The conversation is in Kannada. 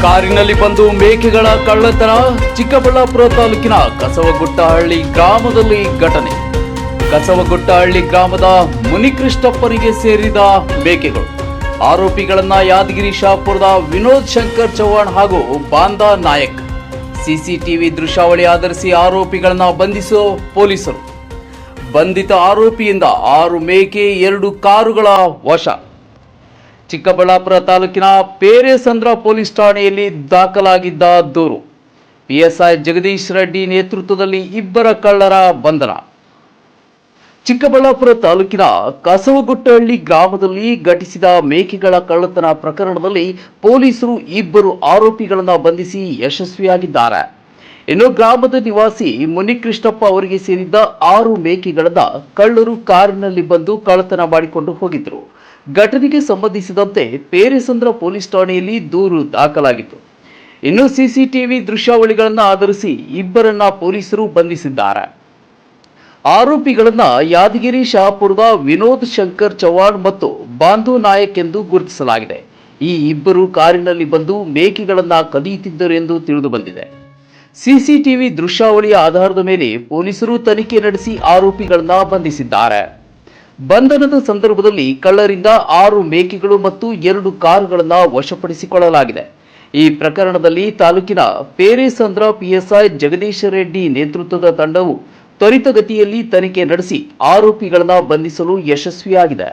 ಕಾರಿನಲ್ಲಿ ಬಂದು ಮೇಕೆಗಳ ಕಳ್ಳತನ. ಚಿಕ್ಕಬಳ್ಳಾಪುರ ತಾಲೂಕಿನ ಕಸವಗುಟ್ಟಹಳ್ಳಿ ಗ್ರಾಮದಲ್ಲಿ ಘಟನೆ. ಕಸವಗುಟ್ಟಹಳ್ಳಿ ಗ್ರಾಮದ ಮುನಿಕೃಷ್ಣಪ್ಪನಿಗೆ ಸೇರಿದ ಮೇಕೆಗಳು. ಆರೋಪಿಗಳನ್ನ ಯಾದಗಿರಿ ಶಾಪುರದ ವಿನೋದ್ ಶಂಕರ್ ಚೌಹಾಣ್ ಹಾಗೂ ಬಾಂದಾ ನಾಯಕ್. ಸಿಸಿಟಿವಿ ದೃಶ್ಯಾವಳಿ ಆಧರಿಸಿ ಆರೋಪಿಗಳನ್ನ ಬಂಧಿಸೋ ಪೊಲೀಸರು. ಬಂಧಿತ ಆರೋಪಿಯಿಂದ 6 ಮೇಕೆ 2 ಕಾರುಗಳ ವಶ. ಚಿಕ್ಕಬಳ್ಳಾಪುರ ತಾಲೂಕಿನ ಪೇರೆಸಂದ್ರ ಪೊಲೀಸ್ ಠಾಣೆಯಲ್ಲಿ ದಾಖಲಾಗಿದ್ದ ದೂರು. ಪಿಎಸ್ಐ ಜಗದೀಶ್ ರೆಡ್ಡಿ ನೇತೃತ್ವದಲ್ಲಿ 2 ಕಳ್ಳರ ಬಂಧನ. ಚಿಕ್ಕಬಳ್ಳಾಪುರ ತಾಲೂಕಿನ ಕಸವಗುಟ್ಟಹಳ್ಳಿ ಗ್ರಾಮದಲ್ಲಿ ಘಟಿಸಿದ ಮೇಕೆಗಳ ಕಳ್ಳತನ ಪ್ರಕರಣದಲ್ಲಿ ಪೊಲೀಸರು 2 ಆರೋಪಿಗಳನ್ನು ಬಂಧಿಸಿ ಯಶಸ್ವಿಯಾಗಿದ್ದಾರೆ. ಇನ್ನು ಗ್ರಾಮದ ನಿವಾಸಿ ಮುನಿಕೃಷ್ಣಪ್ಪ ಅವರಿಗೆ ಸೇರಿದ್ದ 6 ಮೇಕೆಗಳನ್ನ ಕಳ್ಳರು ಕಾರಿನಲ್ಲಿ ಬಂದು ಕಳ್ಳತನ ಮಾಡಿಕೊಂಡು ಹೋಗಿದ್ರು. ಘಟನೆಗೆ ಸಂಬಂಧಿಸಿದಂತೆ ಪೇರೆಸಂದ್ರ ಪೊಲೀಸ್ ಠಾಣೆಯಲ್ಲಿ ದೂರು ದಾಖಲಾಗಿತ್ತು. ಇನ್ನು ಸಿಸಿಟಿವಿ ದೃಶ್ಯಾವಳಿಗಳನ್ನು ಆಧರಿಸಿ 2ರನ್ನ ಪೊಲೀಸರು ಬಂಧಿಸಿದ್ದಾರೆ. ಆರೋಪಿಗಳನ್ನ ಯಾದಗಿರಿ ಶಾಪುರದ ವಿನೋದ್ ಶಂಕರ್ ಚೌಹಾಣ್ ಮತ್ತು ಬಾಂಧು ನಾಯಕ್ ಎಂದು ಗುರುತಿಸಲಾಗಿದೆ. ಈ 2 ಕಾರಿನಲ್ಲಿ ಬಂದು ಮೇಕೆಗಳನ್ನ ಕದಿಯುತ್ತಿದ್ದರು ಎಂದು ತಿಳಿದು ಬಂದಿದೆ. ಸಿಸಿಟಿವಿ ದೃಶ್ಯಾವಳಿಯ ಆಧಾರದ ಮೇಲೆ ಪೊಲೀಸರು ತನಿಖೆ ನಡೆಸಿ ಆರೋಪಿಗಳನ್ನ ಬಂಧಿಸಿದ್ದಾರೆ. ಬಂಧನದ ಸಂದರ್ಭದಲ್ಲಿ ಕಳ್ಳರಿಂದ 6 ಮೇಕೆಗಳು ಮತ್ತು 2 ಕಾರುಗಳನ್ನು ವಶಪಡಿಸಿಕೊಳ್ಳಲಾಗಿದೆ. ಈ ಪ್ರಕರಣದಲ್ಲಿ ತಾಲೂಕಿನ ಪೇರೆಸಂದ್ರ ಪಿಎಸ್ಐ ಜಗದೀಶ್ ರೆಡ್ಡಿ ನೇತೃತ್ವದ ತಂಡವು ತ್ವರಿತಗತಿಯಲ್ಲಿ ತನಿಖೆ ನಡೆಸಿ ಆರೋಪಿಗಳನ್ನ ಬಂಧಿಸಲು ಯಶಸ್ವಿಯಾಗಿದೆ.